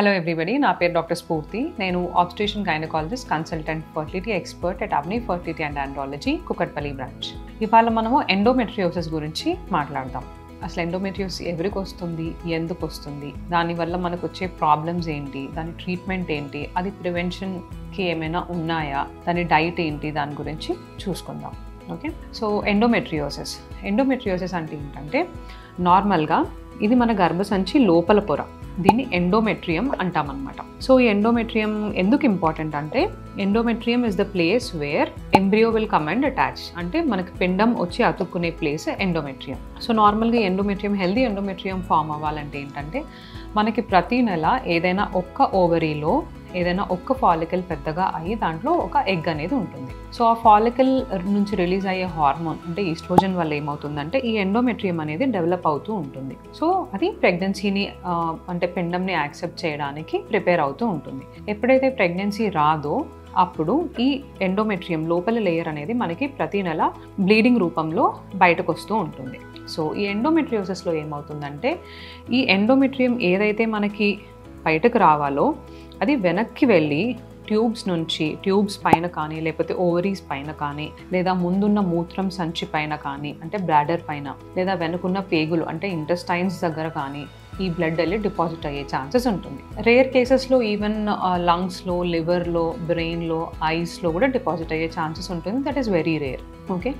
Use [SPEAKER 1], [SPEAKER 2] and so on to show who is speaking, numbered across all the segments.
[SPEAKER 1] Hello everybody, నా పేరు doctor స్ఫూర్తి. నేను ఆబ్స్టేషన్ gynaecologist consultant fertility expert at Avani fertility and andrology Kukatpally branch. ఇవాళ మనము ఎండోమెట్రియోసిస్ గురించి మాట్లాడదాం. అసలు ఎండోమెట్రియోసిస్ ఎవరికి వస్తుంది, ఎందుకు వస్తుంది, దానివల్ల మనకు వచ్చే ప్రాబ్లమ్స్ ఏంటి, దాని ట్రీట్మెంట్ ఏంటి, అది ప్రివెన్షన్కి ఏమైనా ఉన్నాయా, దాని డైట్ ఏంటి, దాని గురించి చూసుకుందాం. ఓకే, సో ఎండోమెట్రియోసిస్ అంటే ఏంటంటే నార్మల్గా ఇది మన గర్భసంచి లోపల పొర, దీన్ని ఎండోమెట్రియం అంటామన్నమాట. సో ఈ ఎండోమెట్రియం ఎందుకు ఇంపార్టెంట్ అంటే endometrium is the place where embryo will come and attach, అంటే మనకి పిండం వచ్చి అతుక్కునే ప్లేస్ ఎండోమెట్రియం. సో నార్మల్గా ఎండోమెట్రియం, హెల్దీ ఎండోమెట్రియం ఫామ్ అవ్వాలంటే ఏంటంటే మనకి ప్రతి నెల ఏదైనా ఒక్క ఓవరీలో ఏదైనా ఒక్క ఫాలికల్ పెద్దగా అయ్యి దాంట్లో ఒక ఎగ్ అనేది ఉంటుంది. సో ఆ ఫాలికల్ నుంచి రిలీజ్ అయ్యే హార్మోన్ అంటే ఈస్ట్రోజన్ వల్ల ఏమవుతుందంటే ఈ ఎండోమెట్రియం అనేది డెవలప్ అవుతూ ఉంటుంది. సో అది ప్రెగ్నెన్సీని అంటే పిండంని యాక్సెప్ట్ చేయడానికి ప్రిపేర్ అవుతూ ఉంటుంది. ఎప్పుడైతే ప్రెగ్నెన్సీ రాదో అప్పుడు ఈ ఎండోమెట్రియం లోపల లేయర్ అనేది మనకి ప్రతి నెల బ్లీడింగ్ రూపంలో బయటకు వస్తూ ఉంటుంది. సో ఈ ఎండోమెట్రియోసిస్లో ఏమవుతుందంటే ఈ ఎండోమెట్రియం ఏదైతే మనకి బయటకు రావాలో అది వెనక్కి వెళ్ళి ట్యూబ్స్ పైన కానీ, లేకపోతే ఓవరీస్ పైన కానీ, లేదా ముందున్న మూత్రం సంచి పైన కానీ, అంటే బ్లాడర్ పైన, లేదా వెనుకున్న పేగులు అంటే ఇంటెస్టైన్స్ దగ్గర కానీ ఈ బ్లడ్ వెళ్ళి డిపాజిట్ అయ్యే ఛాన్సెస్ ఉంటుంది. రేర్ కేసెస్లో ఈవెన్ లంగ్స్లో, లివర్లో, బ్రెయిన్లో, ఐస్లో కూడా డిపాజిట్ అయ్యే ఛాన్సెస్ ఉంటుంది. That is very rare. Okay,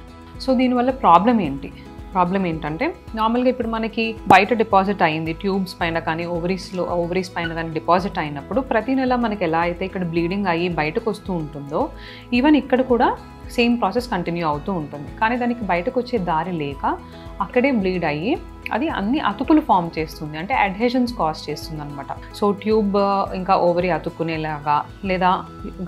[SPEAKER 1] so దీనివల్ల ప్రాబ్లం ఏంటంటే నార్మల్గా ఇప్పుడు మనకి బయట డిపాజిట్ అయింది ట్యూబ్స్ పైన కానీ ఓవరీస్ పైన కానీ డిపాజిట్ అయినప్పుడు ప్రతి నెల మనకి ఎలా అయితే ఇక్కడ బ్లీడింగ్ అయ్యి బయటకు వస్తూ ఉంటుందో ఈవెన్ ఇక్కడ కూడా సేమ్ ప్రాసెస్ కంటిన్యూ అవుతూ ఉంటుంది. కానీ దానికి బయటకు వచ్చే దారి లేక అక్కడే బ్లీడ్ అయ్యి అది అన్ని అతుకులు ఫామ్ చేస్తుంది, అంటే అడ్హెషన్స్ కాజ్ చేస్తుంది అనమాట. సో ట్యూబ్ ఇంకా ఓవరీ అతుక్కునేలాగా, లేదా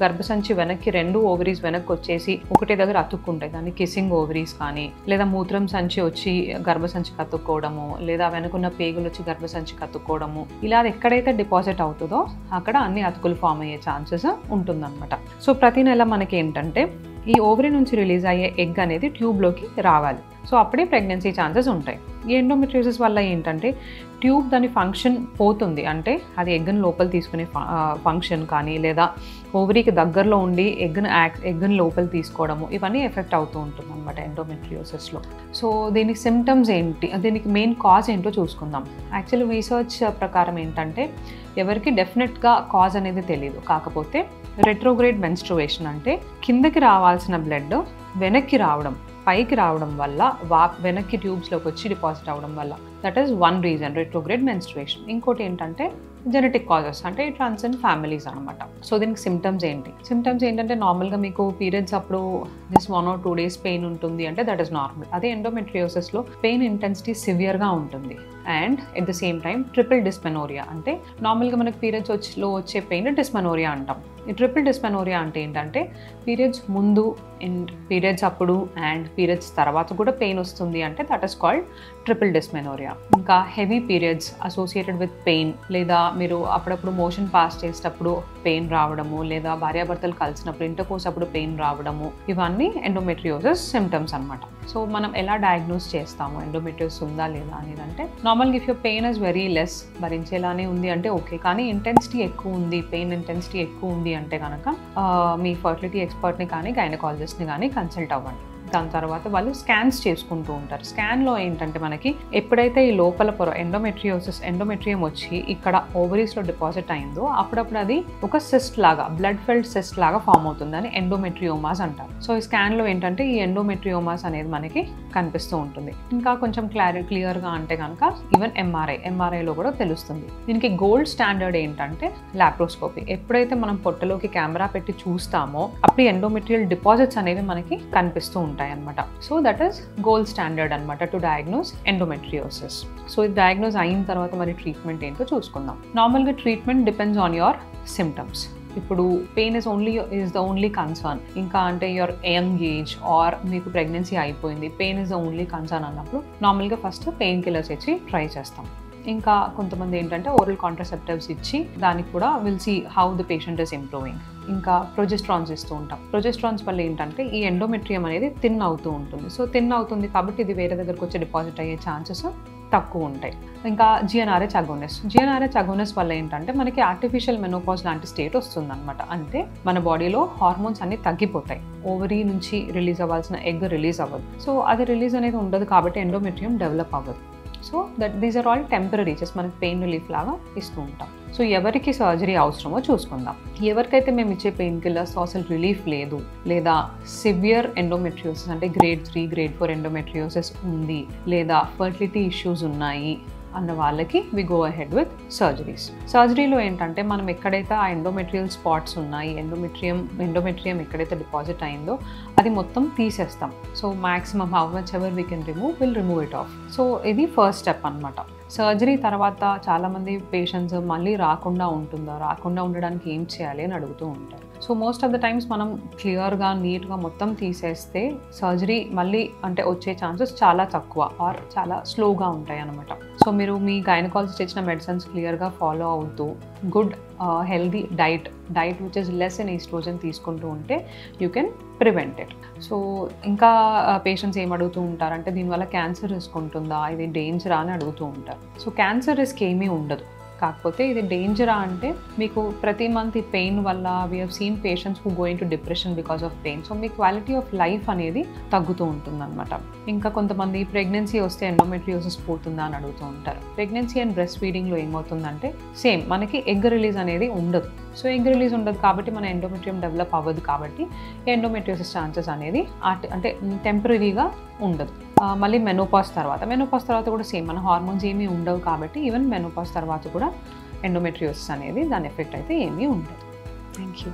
[SPEAKER 1] గర్భసంచి వెనక్కి రెండు ఓవరీస్ వెనక్కి వచ్చేసి ఒకటే దగ్గర అతుక్కుంటాయి, దాన్ని కిస్సింగ్ ఓవరీస్ కానీ, లేదా మూత్రం సంచి వచ్చి గర్భసంచికి అతుక్కోవడము, లేదా వెనుకున్న పేగులు వచ్చి గర్భసంచికి అతుక్కోవడము, ఇలా ఎక్కడైతే డిపాజిట్ అవుతుందో అక్కడ అన్ని అతుకులు ఫామ్ అయ్యే ఛాన్సెస్ ఉంటుందన్నమాట. సో ప్రతి నెల మనకి ఏంటంటే ఈ ఓవరీ నుంచి రిలీజ్ అయ్యే ఎగ్ అనేది ట్యూబ్లోకి రావాలి. సో అప్పుడే ప్రెగ్నెన్సీ ఛాన్సెస్ ఉంటాయి. ఈ ఎండోమెట్రియోసిస్ వల్ల ఏంటంటే ట్యూబ్ దాని ఫంక్షన్ పోతుంది, అంటే అది ఎగ్గును లోపల తీసుకునే ఫంక్షన్ కానీ, లేదా ఓవరీకి దగ్గరలో ఉండి ఎగ్గును లోపల తీసుకోవడము, ఇవన్నీ ఎఫెక్ట్ అవుతూ ఉంటుంది అనమాట ఎండోమెట్రియోసిస్లో. సో దీనికి సిమ్టమ్స్ ఏంటి, దీనికి మెయిన్ కాజ్ ఏంటో చూసుకుందాం. యాక్చువల్లీ రీసెర్చ్ ప్రకారం ఏంటంటే ఎవరికి డెఫినెట్గా కాజ్ అనేది తెలియదు. కాకపోతే రెట్రోగ్రేడ్ మెన్స్ట్రుయేషన్ అంటే కిందకి రావాల్సిన బ్లడ్ వెనక్కి రావడం, పైకి రావడం వల్ల వెనక్కి ట్యూబ్స్లోకి వచ్చి డిపాజిట్ అవ్వడం వల్ల, that is one reason retrograde menstruation. ఇంకోటి ఏంటంటే జెనెటిక్ కాజెస్, అంటే ఇట్ రన్స్ ఇన్ ఫ్యామిలీస్ అనమాట. సో దీనికి సిమ్టమ్స్ ఏంటంటే నార్మల్గా మీకు పీరియడ్స్ అప్పుడు దిస్ 1 or 2 days పెయిన్ ఉంటుంది అంటే దట్ ఈస్ నార్మల్. అదే ఎండోమెట్రియోసిస్లో పెయిన్ ఇంటెన్సిటీ సివియర్గా ఉంటుంది and at the same time triple dysmenorrhoea, అంటే నార్మల్గా మనకి పీరియడ్స్ వచ్చే పెయిన్ డిస్మెనోరియా అంటాం. ఈ ట్రిపుల్ డిస్మెనోరియా అంటే ఏంటంటే పీరియడ్స్ ముందు అండ్ పీరియడ్స్ అప్పుడు అండ్ పీరియడ్స్ తర్వాత కూడా పెయిన్ వస్తుంది, అంటే that is called triple dysmenorrhea. ఇంకా heavy periods associated with pain, లేదా మీరు అప్పుడప్పుడు మోషన్ పాస్ చేసేటప్పుడు పెయిన్ రావడము, లేదా భార్యాభర్తలు కలిసినప్పుడు ఇంటర్కోర్స్ అప్పుడు పెయిన్ రావడము, ఇవన్నీ ఎండోమెట్రియోసిస్ సిమ్టమ్స్ అనమాట. సో మనం ఎలా డయాగ్నోస్ చేస్తాము ఎండోమెట్రియోసిస్ ఉందా లేదా అనేది అంటే నార్మల్గా if your pain is very less, భరించేలానే ఉంది అంటే ఓకే. కానీ ఇంటెన్సిటీ ఎక్కువ ఉంది, పెయిన్ ఇంటెన్సిటీ ఎక్కువ ఉంది అంటే కనుక మీ ఫర్టిలిటీ ఎక్స్పర్ట్ని కానీ గైనకాలజిస్ట్ని కానీ కన్సల్ట్ అవ్వండి. దాని తర్వాత వాళ్ళు స్కాన్స్ చేసుకుంటూ ఉంటారు. స్కాన్లో ఏంటంటే మనకి ఎప్పుడైతే ఈ లోపల పొర ఎండోమెట్రియం వచ్చి ఇక్కడ ఓవరీస్లో డిపాజిట్ అయిందో అప్పుడప్పుడు అది ఒక సిస్ట్ లాగా, బ్లడ్ ఫిల్డ్ సిస్ట్ లాగా ఫామ్ అవుతుందని ఎండోమెట్రియోమాస్ అంటారు. సో ఈ స్కాన్లో ఏంటంటే ఈ ఎండోమెట్రియోమాస్ అనేది మనకి కనిపిస్తూ ఉంటుంది. ఇంకా కొంచెం క్లియర్గా అంటే కనుక ఈవెన్ ఎంఆర్ఐలో కూడా తెలుస్తుంది. దీనికి గోల్డ్ స్టాండర్డ్ ఏంటంటే లాప్రోస్కోపీ. ఎప్పుడైతే మనం పొట్టలోకి కెమెరా పెట్టి చూస్తామో అప్పుడు ఎండోమెట్రియల్ డిపాజిట్స్ అనేవి మనకి కనిపిస్తూ ఉంటాయి అనమాట. So that is gold standard అనమాట టు డయాగ్నోస్ ఎండోమెట్రియోసిస్. సో ఇది డయాగ్నోస్ అయిన తర్వాత మరి ట్రీట్మెంట్ ఏంటో చూసుకుందాం. నార్మల్గా treatment depends on your symptoms. ఇప్పుడు pain is the only concern, ఇంకా అంటే యువర్ యంగ్ ఏజ్ ఆర్ మీకు ప్రెగ్నెన్సీ అయిపోయింది, pain is the only concern అన్నప్పుడు నార్మల్గా ఫస్ట్ పెయిన్ కిల్లర్స్ ఇచ్చి ట్రై చేస్తాం. ఇంకా కొంతమంది ఏంటంటే ఓరల్ కాంట్రాసెప్టివ్స్ ఇచ్చి దానికి కూడా will see how the patient is improving. ఇంకా ప్రొజెస్ట్రాన్స్ ఇస్తూ ఉంటాం. ప్రొజెస్ట్రాన్స్ వల్ల ఏంటంటే ఈ ఎండోమెట్రియం అనేది థిన్ అవుతూ ఉంటుంది. సో థిన్ అవుతుంది కాబట్టి ఇది వేరే దగ్గరకు వచ్చి డిపాజిట్ అయ్యే ఛాన్సెస్ తక్కువ ఉంటాయి. ఇంకా జిఎన్ఆర్హెచ్ అగోనిస్ట్ వల్ల ఏంటంటే మనకి ఆర్టిఫిషియల్ మెనోపాజ్ లాంటి స్టేట్ వస్తుందన్నమాట. అంటే మన బాడీలో హార్మోన్స్ అన్ని తగ్గిపోతాయి. ఓవరీ నుంచి రిలీజ్ అవ్వాల్సిన ఎగ్ రిలీజ్ అవ్వదు. సో అది రిలీజ్ అనేది ఉండదు కాబట్టి ఎండోమెట్రియం డెవలప్ అవ్వదు. So these are all temporary, just మనకి పెయిన్ రిలీఫ్ లాగా ఇస్తూ ఉంటాం. సో ఎవరికి సర్జరీ అవసరమో చూసుకుందాం. ఎవరికైతే మేము ఇచ్చే పెయిన్ కిల్లర్స్ అసలు రిలీఫ్ లేదు, లేదా సివియర్ ఎండోమెట్రియోసిస్ అంటే గ్రేడ్ 3, గ్రేడ్ 4 ఎండోమెట్రియోసిస్ ఉంది, లేదా ఫర్టిలిటీ ఇష్యూస్ ఉన్నాయి అన్న వాళ్ళకి we go ahead with surgeries. సర్జరీలో ఏంటంటే మనం ఎక్కడైతే ఆ ఎండోమెట్రియల్ స్పాట్స్ ఉన్నాయి, ఎండోమెట్రియం ఎక్కడైతే డిపాజిట్ అయిందో అది మొత్తం తీసేస్తాం. So maximum how much ever we can will remove it off. So ఇది ఫస్ట్ స్టెప్ అనమాట. సర్జరీ తర్వాత చాలామంది పేషెంట్స్ మళ్ళీ రాకుండా ఉండడానికి ఏం చేయాలి అని అడుగుతూ ఉంటారు. So most of the times మనం క్లియర్గా నీట్గా మొత్తం తీసేస్తే సర్జరీ మళ్ళీ అంటే వచ్చే ఛాన్సెస్ చాలా తక్కువ ఆర్ చాలా స్లోగా ఉంటాయి అనమాట. సో మీరు మీ గైనకాలజిస్ట్ ఇచ్చిన మెడిసిన్స్ క్లియర్గా ఫాలో అవుతూ good healthy diet which is less in oestrogen తీసుకుంటూ ఉంటే you can prevent it. So ఇంకా పేషెంట్స్ ఏం అడుగుతూ ఉంటారంటే దీనివల్ల క్యాన్సర్ రిస్క్ ఉంటుందా, ఇది డేంజరా అని అడుగుతూ ఉంటారు. సో క్యాన్సర్ రిస్క్ ఏమీ ఉండదు. కాకపోతే ఇది డేంజరా అంటే మీకు ప్రతి మంత్ ఈ పెయిన్ వల్ల we have seen patients who going to depression because of pain. So me quality of life అనేది తగ్గుతూ ఉంటుంది అనమాట. ఇంకా కొంతమంది ప్రెగ్నెన్సీ వస్తే ఎండోమెట్రియోసిస్ పోతుందా అని అడుగుతూ ఉంటారు. ప్రెగ్నెన్సీ అండ్ బ్రెస్ట్ ఫీడింగ్లో ఏమవుతుందంటే సేమ్ మనకి ఎగ్ రిలీజ్ అనేది ఉండదు. సో ఎగ్ రిలీజ్ ఉండదు కాబట్టి మన ఎండోమెట్రియం డెవలప్ అవ్వదు కాబట్టి ఎండోమెట్రియోసిస్ ఛాన్సెస్ అనేది అంటే టెంపరీగా ఉండదు. మళ్ళీ మెనోపాజ్ తర్వాత కూడా సేమ్ మన హార్మోన్స్ ఏమీ ఉండవు కాబట్టి ఈవెన్ మెనోపాజ్ తర్వాత కూడా ఎండోమెట్రియోసిస్ అనేది దాని ఎఫెక్ట్ అయితే ఏమీ ఉండదు. Thank you.